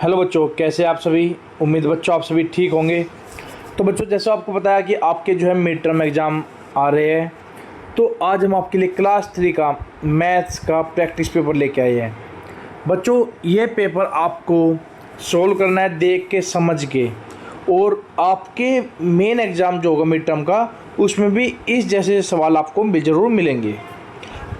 Hello बच्चों, कैसे आप सभी। उम्मीद बच्चों आप सभी ठीक होंगे। तो बच्चों, जैसे आपको पता है कि आपके जो है मिड टर्म एग्ज़ाम आ रहे हैं, तो आज हम आपके लिए क्लास 3 का मैथ्स का प्रैक्टिस पेपर लेके आए हैं। बच्चों, ये पेपर आपको सोल्व करना है देख के समझ के, और आपके मेन एग्ज़ाम जो होगा मिड टर्म का, उसमें भी इस जैसे सवाल आपको ज़रूर मिलेंगे।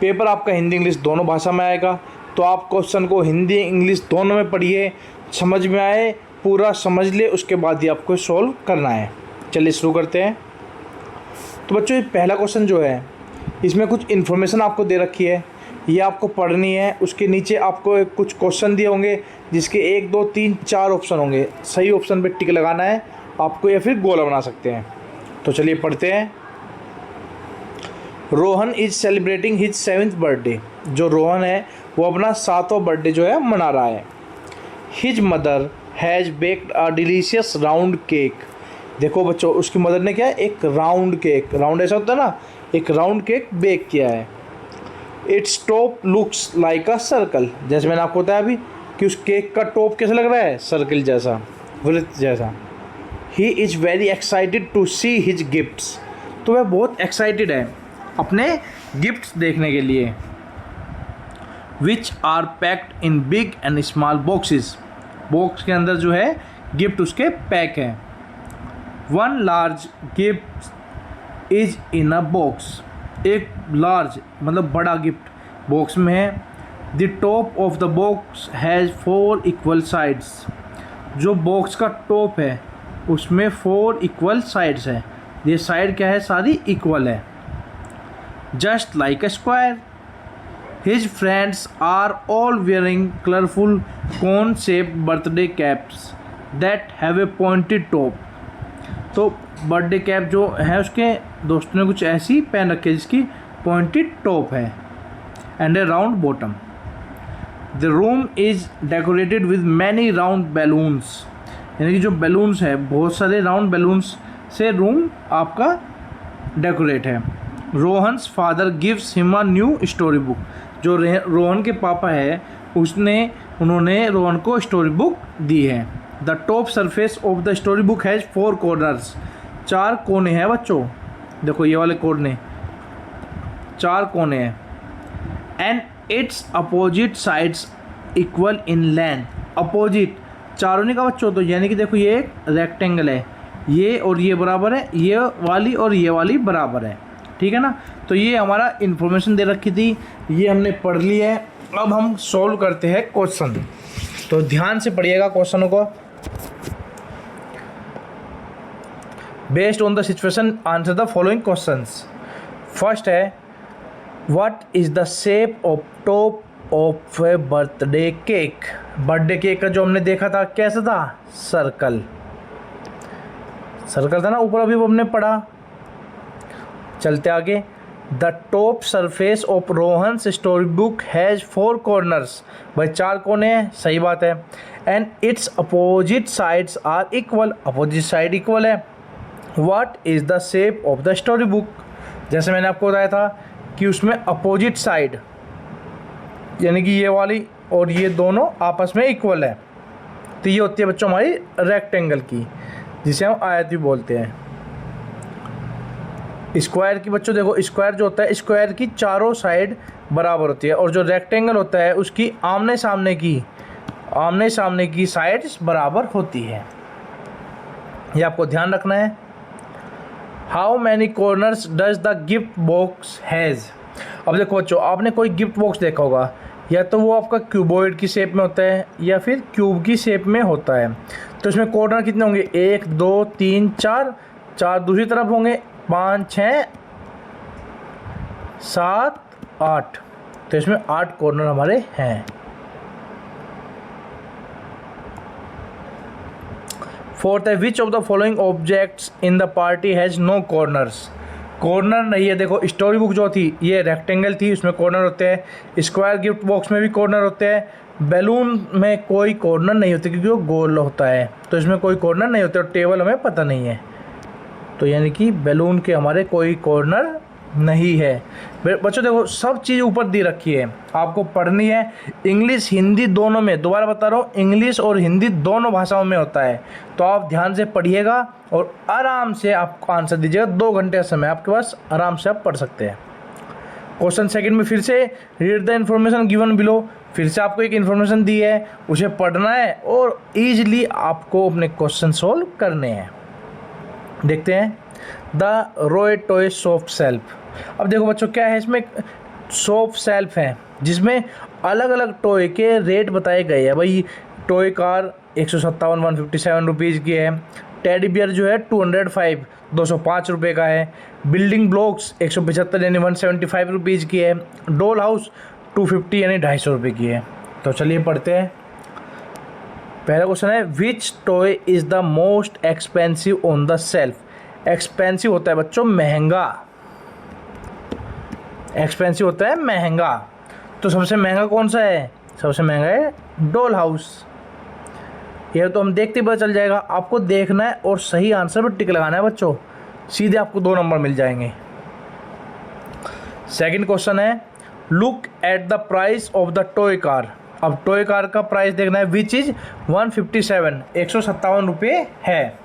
पेपर आपका हिंदी इंग्लिश दोनों भाषा में आएगा, तो आप क्वेश्चन को हिंदी इंग्लिश दोनों में पढ़िए, समझ में आए पूरा समझ ले, उसके बाद ही आपको सॉल्व करना है। चलिए शुरू करते हैं। तो बच्चों, ये पहला क्वेश्चन जो है, इसमें कुछ इन्फॉर्मेशन आपको दे रखी है, ये आपको पढ़नी है। उसके नीचे आपको कुछ क्वेश्चन दिए होंगे जिसके 1 2 3 4 ऑप्शन होंगे। सही ऑप्शन पे टिक लगाना है आपको, या फिर गोला बना सकते हैं। तो चलिए पढ़ते हैं। Rohan is celebrating his 7th birthday. जो रोहन है वो अपना 7वां बर्थडे जो है मना रहा है। His mother has baked a delicious round cake. देखो बच्चों, उसकी मदर ने क्या है, एक राउंड केक, राउंड ऐसा होता है ना, एक राउंड केक बेक किया है। Its top looks like a circle. जैसे मैंने आपको बताया अभी कि उस केक का टॉप कैसा लग रहा है, सर्कल जैसा, वृत्त जैसा। He is very excited to see his gifts. तो वह बहुत एक्साइटेड है अपने गिफ्ट्स देखने के लिए। Which are packed in big and small boxes. Box के अंदर जो है गिफ्ट उसके पैक है। One large gift is in a box. एक लार्ज मतलब बड़ा गिफ्ट बॉक्स में है। The top of the box has 4 equal sides. जो बॉक्स का टॉप है उसमें 4 इक्वल साइड्स है। ये साइड क्या है, सारी इक्वल है। Just like a square. His friends are all wearing colorful cone-shaped birthday caps that have a pointed top. तो बर्थडे कैप जो है उसके दोस्तों ने कुछ ऐसी पहन रखी है जिसकी पॉइंटेड टॉप है and A round bottom. The room is decorated with many round balloons. यानी कि जो बैलून्स है, बहुत सारे राउंड बैलून्स से रूम आपका डेकोरेट है। Rohan's father gives him a new story book. जो रोहन के पापा है उन्होंने रोहन को स्टोरी बुक दी है। The top surface of the story book has 4 corners. 4 कोने हैं बच्चों, देखो ये वाले कोने 4 कोने हैं। And its opposite sides equal in length. Opposite चारों ने कहा बच्चों, तो यानी कि देखो ये एक रेक्टेंगल है, ये और ये बराबर है, ये वाली और ये वाली बराबर है, ठीक है ना। तो ये हमारा इन्फॉर्मेशन दे रखी थी, ये हमने पढ़ ली है। अब हम सॉल्व करते हैं क्वेश्चन। तो ध्यान से पढ़िएगा क्वेश्चनों को। Based on the situation answer the following questions. First है, what is the shape of top of a birthday cake. Birthday cake का जो हमने देखा था कैसा था, सर्कल, सर्कल था ना ऊपर, अभी वो हमने पढ़ा। चलते आगे। The top surface of Rohan's story book has 4 corners. भाई 4 कोने हैं, सही बात है। And its opposite sides are equal. Opposite side equal है। What is the shape of the story book. जैसे मैंने आपको बताया था कि उसमें अपोजिट साइड यानी कि ये वाली और ये दोनों आपस में इक्वल है। तो ये होती है बच्चों हमारी रेक्टेंगल की, जिसे हम आयत भी बोलते हैं। स्क्वायर की बच्चों देखो, स्क्वायर जो होता है, स्क्वायर की चारों साइड बराबर होती है, और जो रेक्टेंगल होता है उसकी आमने सामने की साइड्स बराबर होती है। ये आपको ध्यान रखना है। How many corners does the gift box has. अब देखो बच्चों, आपने कोई गिफ्ट बॉक्स देखा होगा, या तो वो आपका क्यूबॉइड की शेप में होता है या फिर क्यूब की शेप में होता है। तो इसमें कॉर्नर कितने होंगे, 1 2 3 4, 4 दूसरी तरफ होंगे, 5 6 7 8। तो इसमें 8 कॉर्नर हमारे हैं। फोर्थ है, which of the following objects in the party has no corners. Corner नहीं है। देखो स्टोरी बुक जो थी ये रेक्टेंगल थी, उसमें कॉर्नर होते हैं। स्क्वायर गिफ्ट बॉक्स में भी कॉर्नर होते हैं। बैलून में कोई कॉर्नर नहीं होते क्योंकि वो गोल होता है, तो इसमें कोई कॉर्नर नहीं होते। और टेबल हमें पता नहीं है, तो यानी कि बैलून के हमारे कोई कॉर्नर नहीं है। बच्चों देखो सब चीज़ ऊपर दी रखी है, आपको पढ़नी है। इंग्लिश हिंदी दोनों में, दोबारा बता रहा हूँ, इंग्लिश और हिंदी दोनों भाषाओं में होता है। तो आप ध्यान से पढ़िएगा और आराम से आपको आंसर दीजिएगा। 2 घंटे का समय आपके पास, आराम से आप पढ़ सकते हैं। क्वेश्चन सेकंड में फिर से read the information given below, फिर से आपको एक इन्फॉर्मेशन दी है, उसे पढ़ना है और ईजिली आपको अपने क्वेश्चन सोल्व करने हैं। देखते हैं the Roy toy soft self. अब देखो बच्चों क्या है इसमें, सॉफ्ट सेल्फ है जिसमें अलग अलग टॉय के रेट बताए गए हैं। भाई टॉय कार 157 157 रुपीज़ की है, टेडी बियर जो है 205 205 रुपये का है, बिल्डिंग ब्लॉक्स 175 यानी 175 रुपीज़ की है, डॉल हाउस 250 यानी 250 रुपये की है। तो चलिए पढ़ते हैं। पहला क्वेश्चन है which toy is the most expensive on the shelf. Expensive होता है बच्चों महंगा, एक्सपेंसिव होता है महंगा। तो सबसे महंगा कौन सा है? सबसे महंगा है डॉल हाउस। यह तो हम देखते पता चल जाएगा, आपको देखना है और सही आंसर पर टिक लगाना है बच्चों, सीधे आपको 2 नंबर मिल जाएंगे। सेकंड क्वेश्चन है look at the price of the toy car. अब टॉय कार का प्राइस देखना है, विच इज 157 157 रुपये है।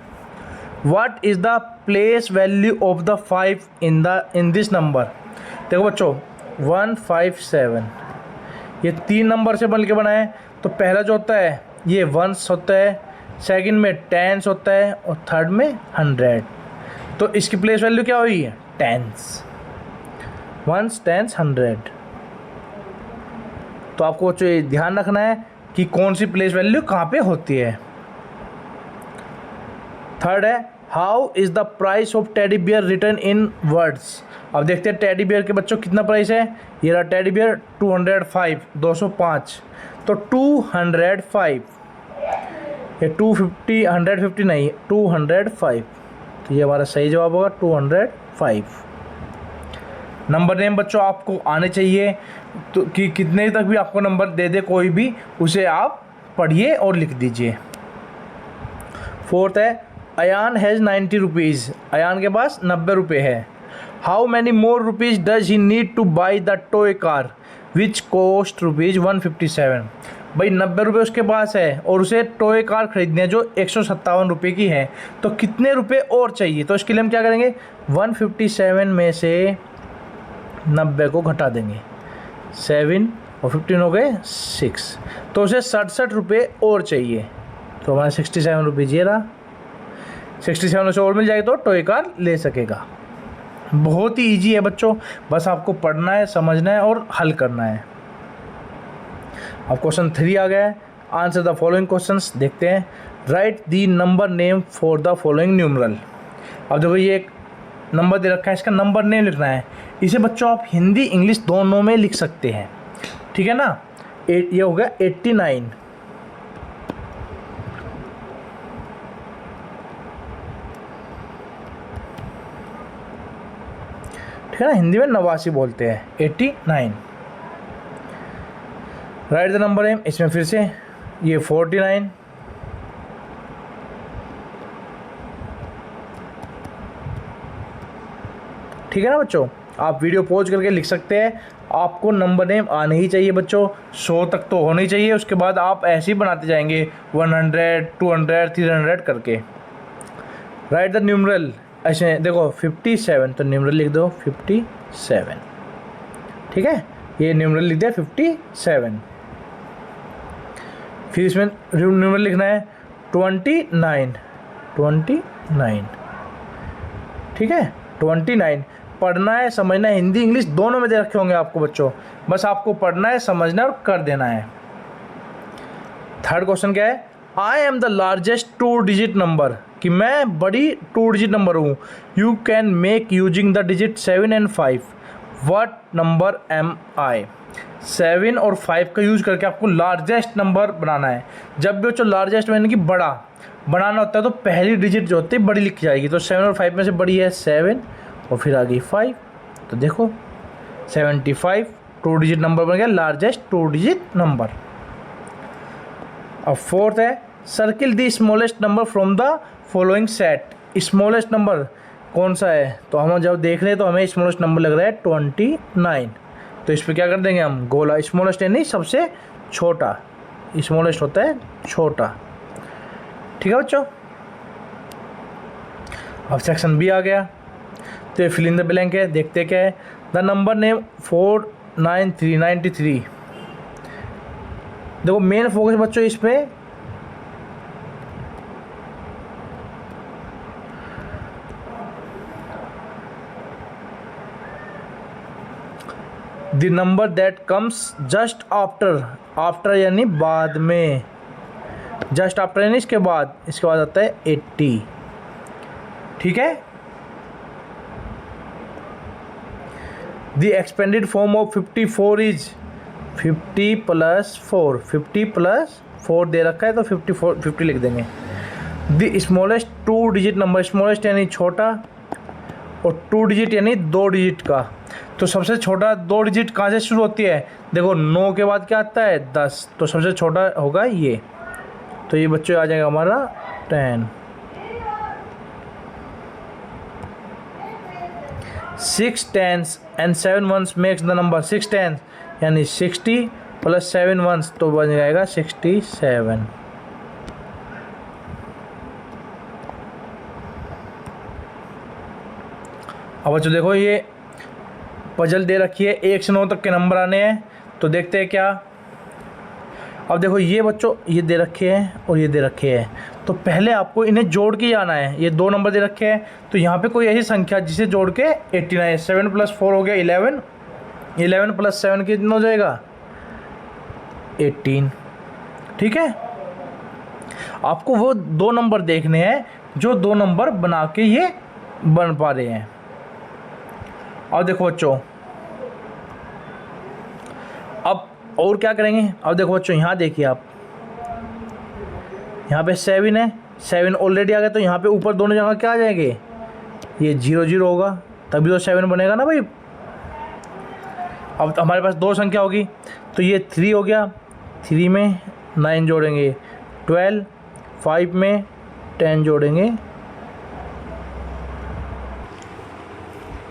What is the place value of the 5 in this number. देखो बच्चों 157 ये 3 नंबर से बन के बना है। तो पहला जो होता है ये वंस होता है, सेकंड में टेंस होता है और थर्ड में 100। तो इसकी प्लेस वैल्यू क्या हुई है? Tens, ones tens 100। तो आपको ध्यान रखना है कि कौन सी प्लेस वैल्यू कहाँ पे होती है। थर्ड है how is the price of teddy bear return in words. अब देखते हैं टेडी बियर के बच्चों कितना प्राइस है। ये रहा टेडी बियर 205 205। तो 205 ये 250 150 नहीं 205। तो ये हमारा सही जवाब होगा 205। नंबर नेम बच्चों आपको आने चाहिए, तो कि कितने तक भी आपको नंबर दे दे कोई भी, उसे आप पढ़िए और लिख दीजिए। फोर्थ है अयान हैज़ 90 रुपीज़। अयान के पास 90 रुपये है। How many more rupees does he need two by the toy car which cost rupees 157। भाई 90 रुपये उसके पास है और उसे टॉय कार खरीदनी है जो 157 रुपये की है। तो कितने रुपए और चाहिए? तो इसके लिए हम क्या करेंगे, 157 में से 90 को घटा देंगे, 7 और 15 हो गए 6। तो उसे 67 रुपये और चाहिए। तो हमारा 67 रुपीज़ ये रहा, 67 से और मिल जाएगा तो टॉय कार ले सकेगा। बहुत ही इजी है बच्चों, बस आपको पढ़ना है, समझना है और हल करना है। अब क्वेश्चन 3 आ गया है, आंसर द फॉलोइंग क्वेश्चंस। देखते हैं right the number name for the following numeral. अब देखो ये एक नंबर दे रखा है, इसका नंबर नेम लिखना है। इसे बच्चों आप हिंदी इंग्लिश दोनों में लिख सकते हैं, ठीक है ना। ये हो गया 89। ठीक है ना, हिंदी में 89 बोलते हैं, 89। राइट द नंबर नेम, इसमें फिर से ये 49। ठीक है ना बच्चों, आप वीडियो पॉज करके लिख सकते हैं। आपको नंबर नेम आने ही चाहिए बच्चों, 100 तक तो होने ही चाहिए। उसके बाद आप ऐसे ही बनाते जाएंगे 100 200 300 करके। राइट द न्यूमरल, ऐसे देखो 57, तो न्यूमरल लिख दो 57। ठीक है, ये न्यूमरल लिख दिया 57। फिर इसमें न्यूमरल लिखना है 29। ठीक है, 29 पढ़ना है, समझना है। हिंदी इंग्लिश दोनों में दे रखे होंगे आपको बच्चों, बस आपको पढ़ना है, समझना है और कर देना है। थर्ड क्वेश्चन क्या है, I am the largest 2 digit number, कि मैं बड़ी 2 डिजिट नंबर हूँ। You can make using the digit 7 and 5। What number am I. 7 और 5 का यूज करके आपको लार्जेस्ट नंबर बनाना है। जब भी बच्चों लार्जेस्ट यानी कि बड़ा बनाना होता है तो पहली डिजिट जो होती है बड़ी लिखी जाएगी। तो 7 और 5 में से बड़ी है 7 और फिर आ गई 5। तो देखो 75 2 डिजिट नंबर बन गया, लार्जेस्ट 2 डिजिट नंबर। अब फोर्थ है circle the smallest number from the following set. Smallest number कौन सा है, तो हम जब देख रहे हैं तो हमें स्मॉलेस्ट नंबर लग रहा है 29। तो इस पर क्या कर देंगे हम, गोला स्मॉलेस्ट यानी सबसे छोटा, स्मॉलेस्ट होता है छोटा। ठीक है बच्चों, अब सेक्शन बी आ गया। तो ये फिल इन द ब्लैंक है, देखते क्या है। The number name 49393। देखो मेन फोकस बच्चों इस पे the number that comes just after, after यानी बाद में, जस्ट आफ्टर यानी इसके बाद आता है 80। ठीक है, the expanded form of 54 is 50 + 4, 50 + 4 दे रखा है तो 50 लिख देंगे। The smallest 2 digit number, smallest यानी छोटा और 2 डिजिट यानी 2 डिजिट का। तो सबसे छोटा 2 डिजिट कहाँ से शुरू होती है, देखो 9 के बाद क्या आता है 10, तो सबसे छोटा होगा ये। तो ये बच्चों आ जाएगा हमारा 10। 6 10s and 7 1s makes the number 6 10s यानी 60 + 7 1s तो बन जाएगा 67। अब बच्चों देखो ये पजल दे रखी है, 1 से 9 तक के नंबर आने हैं। तो देखते हैं क्या। अब देखो ये बच्चों ये दे रखे हैं और ये दे रखे हैं, तो पहले आपको इन्हें जोड़ के आना है। ये 2 नंबर दे रखे हैं, तो यहाँ पे कोई ऐसी संख्या जिसे जोड़ के 89, 7 + 4 हो गया 11, 11 + 7 कितना हो जाएगा 18। ठीक है, आपको वो 2 नंबर देखने हैं जो 2 नंबर बना के ये बन पा रहे हैं। अब देखो बच्चों, अब और क्या करेंगे। अब देखो बच्चों यहाँ देखिए आप, यहाँ पे 7 है, 7 ऑलरेडी आ गया, तो यहाँ पे ऊपर दोनों जगह क्या आ जाएंगे, ये 0 0 होगा, तभी तो 7 बनेगा ना भाई। अब हमारे पास 2 संख्या होगी, तो ये 3 हो गया, 3 में 9 जोड़ेंगे 12, 5 में 10 जोड़ेंगे।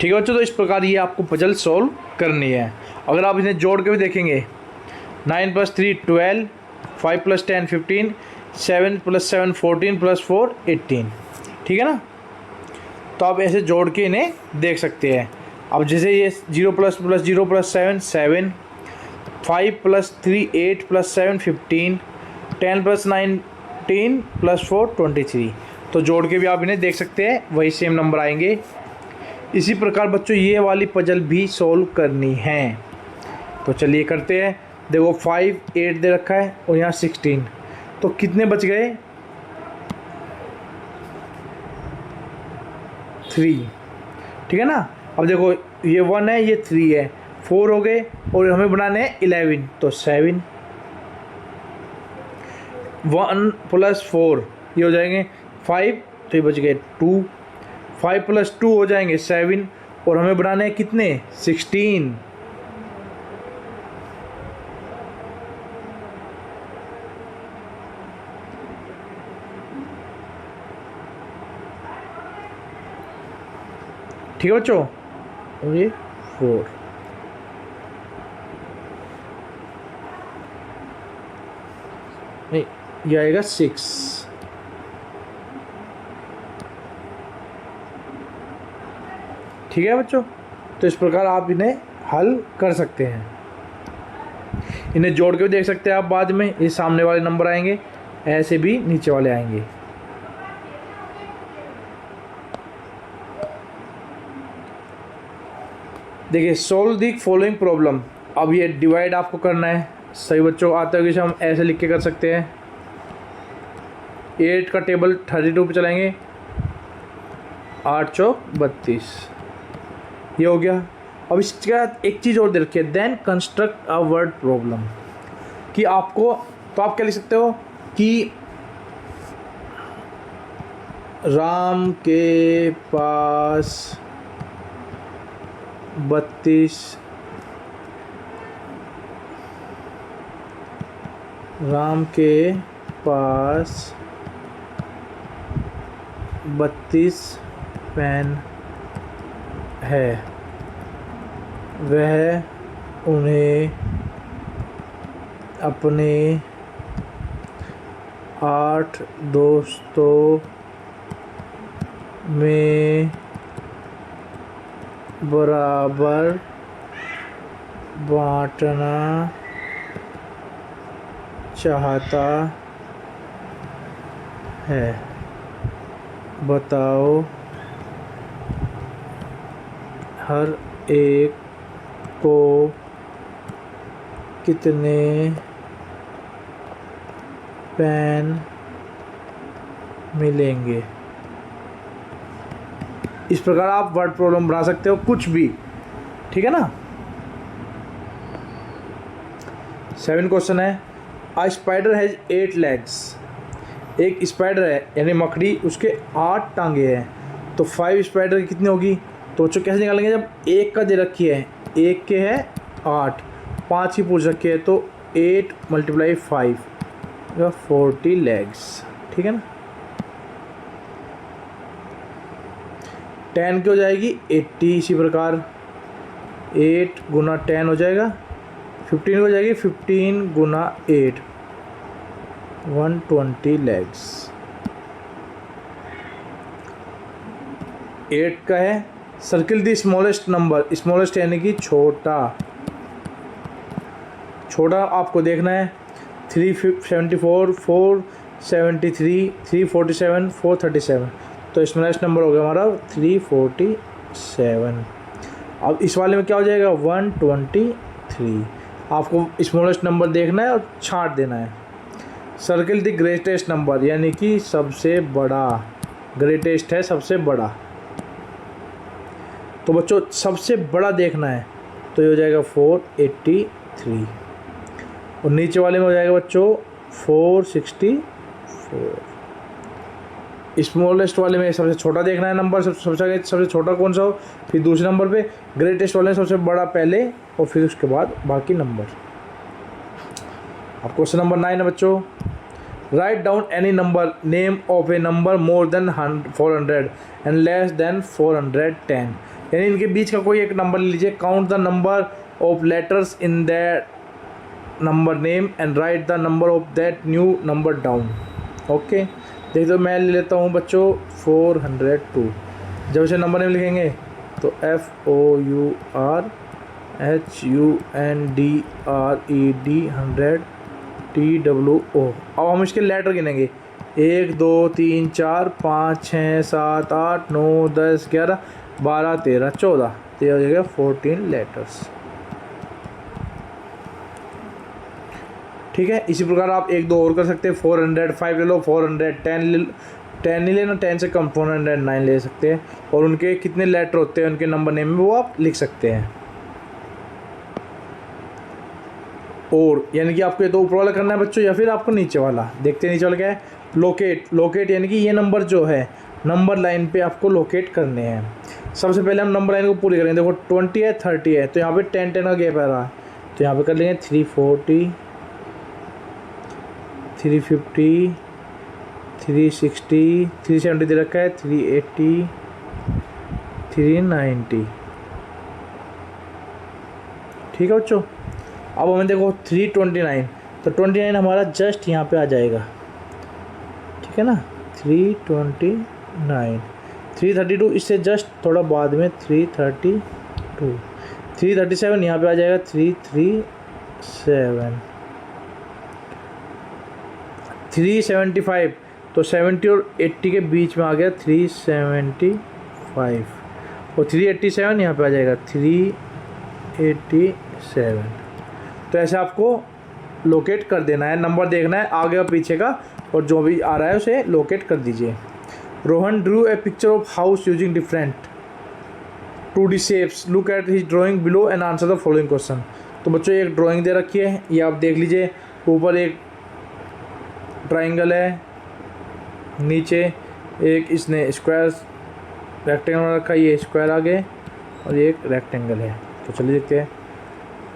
ठीक है बच्चों, तो इस प्रकार ये आपको पजल सॉल्व करनी है। अगर आप इन्हें जोड़ के भी देखेंगे, 9 + 3 12, 5 + 10 15, 7 + 7 14 + 4 18। ठीक है ना, तो आप ऐसे जोड़ के इन्हें देख सकते हैं। अब जैसे ये 0 + 0 + 7 7, 5 + 3 8 + 7 15, 10 + 19 + 4 23। तो जोड़ के भी आप इन्हें देख सकते हैं, वही सेम नंबर आएंगे। इसी प्रकार बच्चों ये वाली पजल भी सॉल्व करनी है। तो चलिए करते हैं। देखो 5 8 दे रखा है और यहाँ 16, तो कितने बच गए 3। ठीक है ना, अब देखो ये 1 है, ये 3 है, 4 हो गए और हमें बनाने हैं 11, तो 7, 1 + 4 ये हो जाएंगे 5, तो ये बच गए 2, 5 + 2 हो जाएंगे 7 और हमें बनाने हैं कितने 16। ठीक है बच्चों, और ये 4, नहीं ये आएगा 6। ठीक है बच्चों, तो इस प्रकार आप इन्हें हल कर सकते हैं। इन्हें जोड़ के भी देख सकते हैं आप बाद में, ये सामने वाले नंबर आएंगे, ऐसे भी नीचे वाले आएंगे। देखिए सॉल्व दी फॉलोइंग प्रॉब्लम। अब ये डिवाइड आपको करना है। सही बच्चों आते हुए हम ऐसे लिख के कर सकते हैं। 8 का टेबल 32 पे चलाएंगे, 8 चौक 32, ये हो गया। अब इसके बाद एक चीज़ और दे रखी है, then construct a word problem, कि आपको, तो आप क्या लिख सकते हो कि राम के पास 32, राम के पास 32 पेन है वह उन्हें अपने 8 दोस्तों में बराबर बांटना चाहता है। बताओ हर एक को कितने पेन मिलेंगे। इस प्रकार आप वर्ड प्रॉब्लम बना सकते हो कुछ भी, ठीक है ना। 7 क्वेश्चन है। आ स्पाइडर हैज 8 legs। एक स्पाइडर है यानी मकड़ी, उसके 8 टांगे हैं, तो 5 स्पाइडर की कितनी होगी। तो बच्चों कैसे निकालेंगे, जब एक का दे रखी है, एक के है 8, 5 की पूछ रखी है, तो 8 × 5 40 legs, ठीक है ना। 10 की हो जाएगी 80, इसी प्रकार 8 × 10 हो जाएगा 15 हो जाएगी 15 × 8 120 legs। 8 का है circle the smallest number, smallest यानी कि छोटा, छोटा आपको देखना है 374 473 347 437, तो स्मॉलेस्ट नंबर हो गया हमारा 347। अब इस वाले में क्या हो जाएगा 123। आपको स्मॉलेस्ट नंबर देखना है और छांट देना है। सर्किल द ग्रेटेस्ट नंबर यानी कि सबसे बड़ा, ग्रेटेस्ट है सबसे बड़ा, तो बच्चों सबसे बड़ा देखना है, तो ये हो जाएगा 483। और नीचे वाले में हो जाएगा बच्चों 464। स्मॉलेस्ट वाले में सबसे छोटा देखना है नंबर, सबसे छोटा कौन सा हो, फिर दूसरे नंबर पे ग्रेटेस्ट वाले में सबसे बड़ा पहले और फिर उसके बाद बाकी नंबर। अब क्वेश्चन नंबर 9 है बच्चों। Write down any number, name of A number more than 400 and less than 410। यानी इनके बीच का कोई एक नंबर ले लीजिए। Count the number of letters in that number name and right the number of that new number down. Okay, देख दो, मैं ले लेता हूँ बच्चों 402। जब इसे नंबर नेम लिखेंगे तो FOURHUNDRED 100 TWO। अब हम इसके लेटर गिनेंगे 1 2 3 4 5 6 7 8 9 10 11 12 13 14, तो ये हो जाएगा 14 लेटर्स, ठीक है। इसी प्रकार आप 1 2 और कर सकते हैं। 405 ले लो, 410 ले, 10 नहीं लेना, 10 से कम 409 ले सकते हैं, और उनके कितने लेटर होते हैं उनके नंबर नेम में वो आप लिख सकते हैं। और यानी कि आपको ये तो ऊपर वाला करना है बच्चों, या फिर आपको नीचे वाला, देखते हैं नीचे वाला क्या है। लोकेट, लोकेट यानी कि ये नंबर जो है नंबर लाइन पे आपको लोकेट करने हैं। सबसे पहले हम नंबर लाइन को पूरी करेंगे। देखो 20 है 30 है, तो यहाँ पे 10 का गैप आ रहा है, तो यहाँ पे कर लेंगे 340 350 360 370 दे रखा है, 380 390, ठीक है बच्चों। अब हमें देखो 329, तो 29 हमारा जस्ट यहाँ पे आ जाएगा, ठीक है ना। 329 332 इससे जस्ट थोड़ा बाद में 332 337 यहाँ पे आ जाएगा 337 375, तो 70 और 80 के बीच में आ गया 375, और 387 यहाँ पे आ जाएगा 387। तो ऐसे आपको लोकेट कर देना है, नंबर देखना है आगे और पीछे का, और जो भी आ रहा है उसे लोकेट कर दीजिए। Rohan Drew A picture of house using different 2D shapes, look at his drawing below and answer the following question. तो बच्चों एक ड्राइंग दे रखी है, ये आप देख लीजिए। ऊपर एक ट्राइंगल है, नीचे एक इसने स्क्वायर रेक्टेंगल रखा है, ये स्क्वायर आगे और ये एक रेक्टेंगल है। तो चलिए देखते हैं।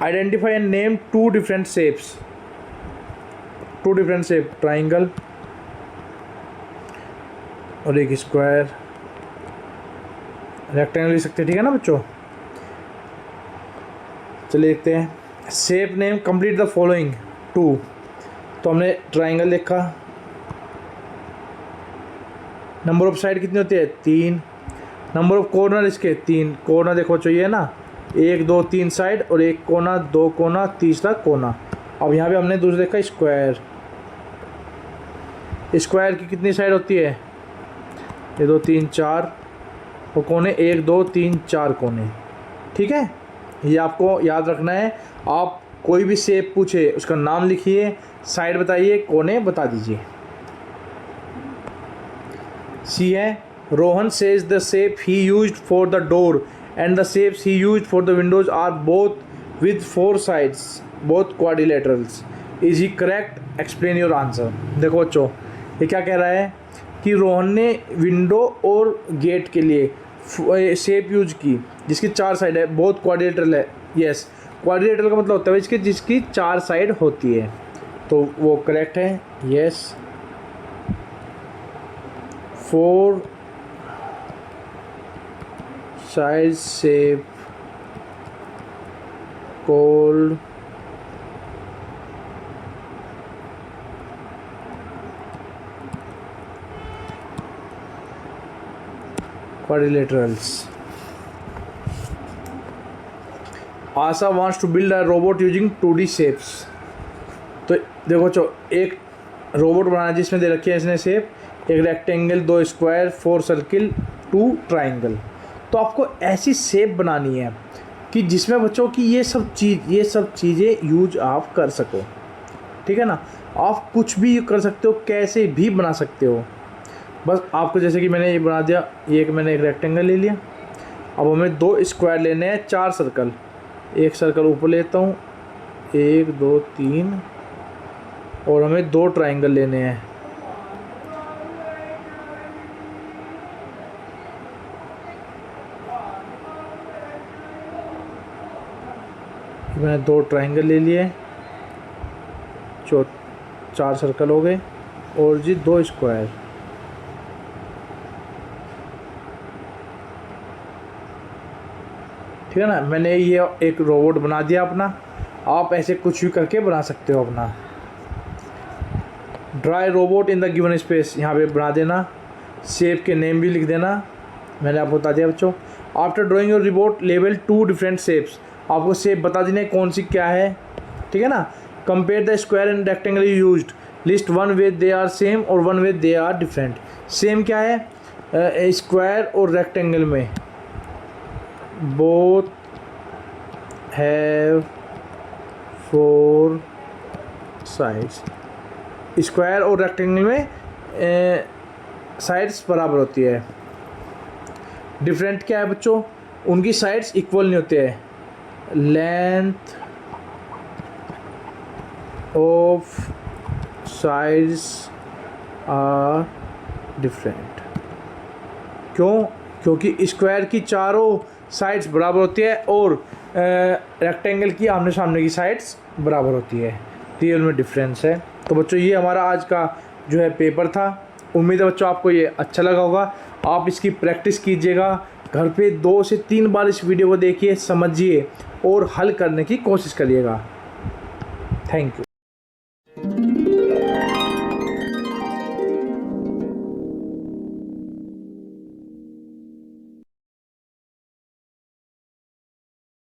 Identify and name 2 different shapes, 2 different shape, triangle और एक स्क्वायर रेक्टेंगल लिख सकते हैं, ठीक है ना बच्चों। चलिए देखते हैं, shape name complete the following 2, तो हमने ट्राइंगल लिखा, नंबर ऑफ साइड कितनी होती है 3, नंबर ऑफ कॉर्नर इसके 3 कॉर्नर देखो चाहिए ना, 1 2 3 साइड और 1 कोना 2 कोना तीसरा कोना। अब यहाँ पे हमने दूसरा देखा स्क्वायर, स्क्वायर की कितनी साइड होती है, ये 2 3 4 और कोने 1 2 3 4 कोने, ठीक है। ये आपको याद रखना है। आप कोई भी शेप पूछे उसका नाम लिखिए, साइड बताइए, कोने बता दीजिए। सी है, Rohan says the shape he used for the door and the shapes he used for the windows are both with 4 sides both quadrilaterals, is he correct, explain your answer. देखो बच्चों, ये क्या कह रहा है कि रोहन ने विंडो और गेट के लिए शेप यूज की जिसकी 4 साइड है, बहुत क्वाड्रिलेटरल है। यस, क्वाड्रिलेटरल का मतलब होता है जिसकी 4 साइड होती है, तो वो करेक्ट है। Yes, 4 side shape called quadrilaterals. Asa wants to build a robot using 2D shapes. तो देखो बच्चों, एक रोबोट बनाना जिसमें दे रखी है इसने शेप, एक रेक्टेंगल, 2 स्क्वायर, 4 सर्किल, 2 ट्राइंगल। तो आपको ऐसी शेप बनानी है कि जिसमें बच्चों की ये सब चीज़ें यूज आप कर सको, ठीक है ना। आप कुछ भी कर सकते हो, कैसे भी बना सकते हो। बस आपको जैसे कि मैंने ये बना दिया, ये मैंने एक रेक्टेंगल ले लिया। अब हमें 2 स्क्वायर लेने हैं, 4 सर्कल, एक सर्कल ऊपर लेता हूँ, 1 2 3, और हमें 2 ट्राइंगल लेने हैं। मैंने 2 ट्राइंगल ले लिए, 4 सर्कल हो गए, और जी 2 स्क्वायर। ठीक है ना, मैंने ये एक रोबोट बना दिया अपना। आप ऐसे कुछ भी करके बना सकते हो अपना। Dry robot in the given space, यहाँ पे बना देना, शेप के नेम भी लिख देना, मैंने आपको बता दिया बच्चों। After drawing your robot level 2 different shapes, आपको शेप बता देने कौन सी क्या है, ठीक है ना। Compare the square and rectangle you used, list 1 way they are same और 1 way they are different. Same क्या है, स्क्वायर और रेक्टेंगल में बोथ हैव 4 साइड्स, स्क्वायर और रेक्टेंगल में साइड्स बराबर होती है। डिफरेंट क्या है बच्चों, उनकी साइड्स इक्वल नहीं होते हैं। Length of sides are different. क्यों? क्योंकि स्क्वायर की चारों साइड्स बराबर होती है और रेक्टेंगल की आमने सामने की साइड्स बराबर होती है, तो ये उनमें डिफरेंस है। तो बच्चों, ये हमारा आज का जो है पेपर था। उम्मीद है बच्चों आपको ये अच्छा लगा होगा। आप इसकी प्रैक्टिस कीजिएगा, घर पे 2 से 3 बार इस वीडियो को देखिए, समझिए और हल करने की कोशिश करिएगा। Thank you.